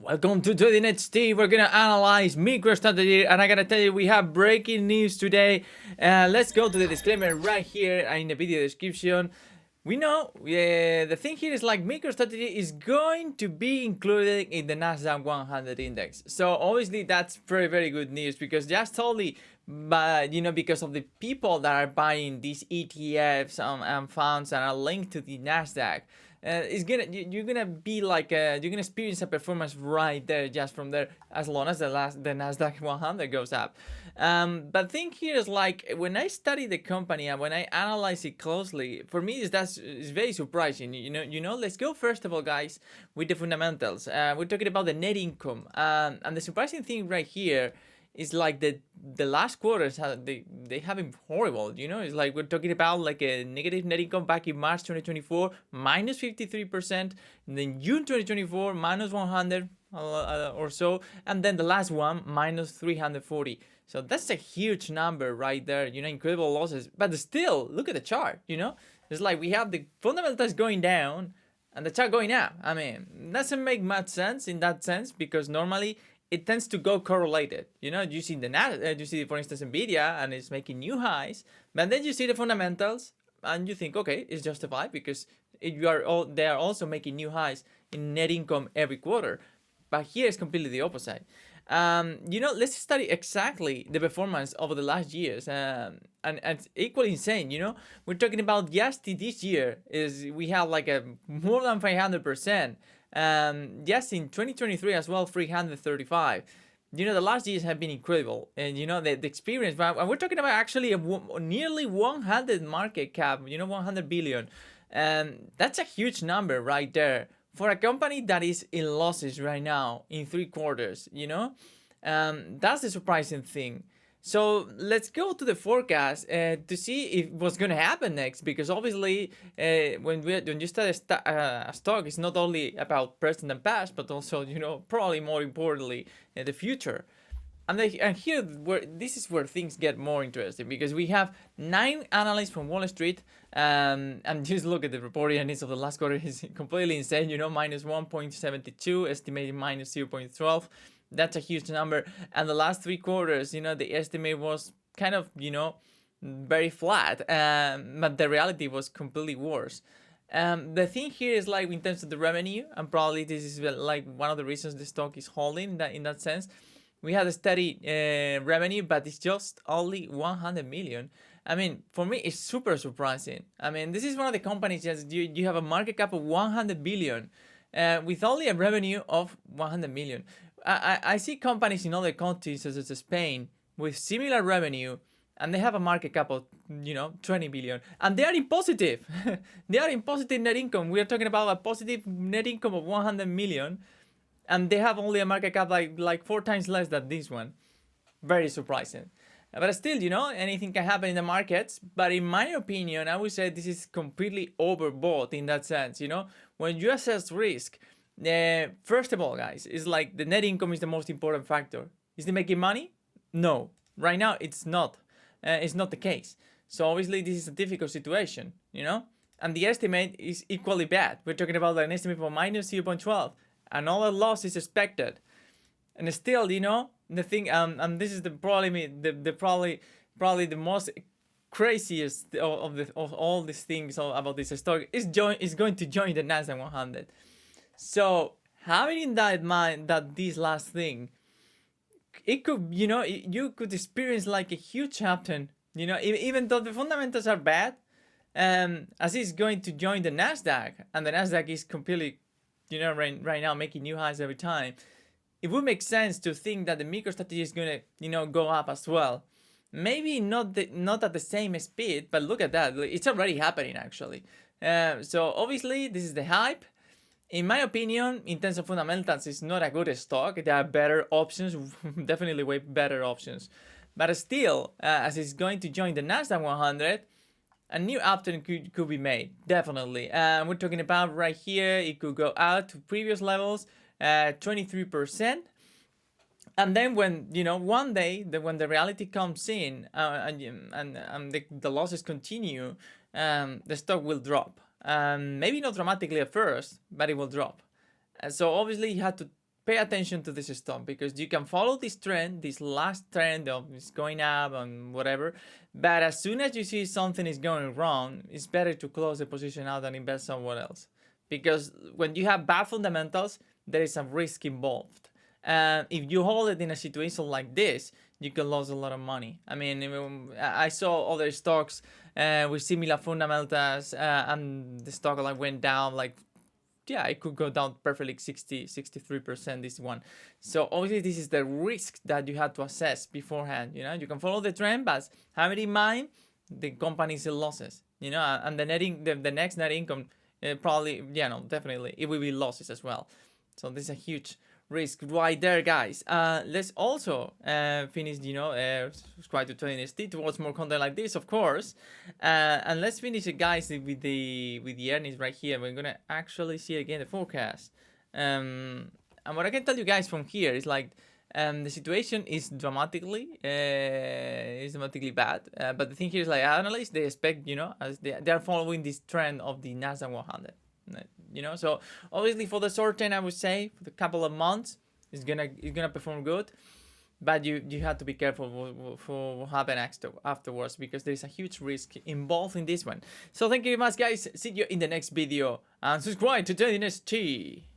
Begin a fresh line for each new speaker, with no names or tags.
Welcome to Trading HT. We're gonna analyze MicroStrategy, and I gotta tell you, we have breaking news today. Let's go to the disclaimer right here in the video description. We know the thing here is like MicroStrategy is going to be included in the NASDAQ 100 index. So obviously that's very good news, because just totally, but because of the people that are buying these ETFs and funds that are linked to the NASDAQ. You're gonna be like you're gonna experience a performance right there just from there, as long as the NASDAQ 100 goes up. But thing here is like, when I study the company and when I analyze it closely, for me is very surprising. Let's go first of all, guys, with the fundamentals. We're talking about the net income, and the surprising thing right here is like the last quarters they have been horrible. It's like we're talking about like a negative net income back in March 2024, minus 53%, and then June 2024, minus 100 or so, and then the last one minus 340. So that's a huge number right there. Incredible losses. But still, look at the chart. It's like we have the fundamentals going down and the chart going up. I mean, doesn't make much sense in that sense, because normally it tends to go correlated. You see you see, for instance, Nvidia, and it's making new highs, but then you see the fundamentals and you think, okay, it's justified, because they are also making new highs in net income every quarter. But here it's completely the opposite. Let's study exactly the performance over the last years, and it's equally insane. We're talking about just this year is we have like a more than 500%. Yes, in 2023 as well, 335. The last years have been incredible, and the experience. But we're talking about actually nearly 100 market cap. 100 billion, and that's a huge number right there for a company that is in losses right now in 3 quarters. That's the surprising thing. So let's go to the forecast to see what's going to happen next, because obviously when you study a stock, it's not only about present and past, but also probably more importantly the future. And here this is where things get more interesting, because we have 9 analysts from Wall Street, and just look at the reporting earnings of the last quarter. Is completely insane. Minus 1.72, estimated minus 0.12. That's a huge number. And the last 3 quarters, the estimate was kind of, very flat, but the reality was completely worse. The thing here is like, in terms of the revenue, and probably this is like one of the reasons the stock is holding in that sense. We had a steady revenue, but it's just only 100 million. I mean, for me, it's super surprising. I mean, this is one of the companies that you have a market cap of 100 billion with only a revenue of 100 million. I see companies in other countries, such as Spain, with similar revenue, and they have a market cap of 20 billion, and they are in positive. They are in positive net income. We are talking about a positive net income of 100 million, and they have only a market cap like 4 times less than this one. Very surprising. But still, anything can happen in the markets. But in my opinion, I would say this is completely overbought in that sense. When you assess risk, first of all, guys, it's like the net income is the most important factor. Is it making money? No. Right now, it's not. It's not the case. So obviously, this is a difficult situation, And the estimate is equally bad. We're talking about an estimate for minus 0.12. Another loss is expected. And still, the thing, and this is probably the most craziest of all these things about this stock is going to join the NASDAQ 100. So having in that mind that this last thing, it could, you could experience like a huge upturn, even though the fundamentals are bad, as it's going to join the NASDAQ, and the NASDAQ is completely, right now making new highs every time. It would make sense to think that the MicroStrategy is going to, go up as well. Maybe not at the same speed, but look at that. It's already happening, actually. So obviously, this is the hype. In my opinion, in terms of fundamentals, it's not a good stock. There are better options, definitely way better options. But still, as it's going to join the NASDAQ 100, a new upturn could be made, definitely. We're talking about right here, it could go out to previous levels, 23%. And then when, one day, when the reality comes in and the losses continue, the stock will drop. Maybe not dramatically at first, but it will drop. So obviously you have to pay attention to this stock, because you can follow this trend, this last trend of it's going up and whatever, but as soon as you see something is going wrong, it's better to close the position out and invest somewhere else, because when you have bad fundamentals, there is some risk involved. And if you hold it in a situation like this, you can lose a lot of money. I mean, I saw other stocks with similar fundamentals, and the stock like went down like, yeah, it could go down perfectly 63%, this one. So obviously this is the risk that you have to assess beforehand. You know, you can follow the trend, but have it in mind the company's losses, you know, and the next net income probably, definitely it will be losses as well. So this is a huge risk right there, guys. Let's also finish, subscribe to Trading ST to watch more content like this, of course. And let's finish it, guys, with the earnings right here. We're gonna actually see again the forecast. And what I can tell you guys from here is like, the situation is dramatically bad. But the thing here is, like, analysts, they expect, as they are following this trend of the NASDAQ 100. So obviously for the short term, I would say for the couple of months, it's gonna perform good, but you have to be careful for what happens afterwards, because there is a huge risk involved in this one. So thank you very much, guys. See you in the next video, and subscribe to Trading ST.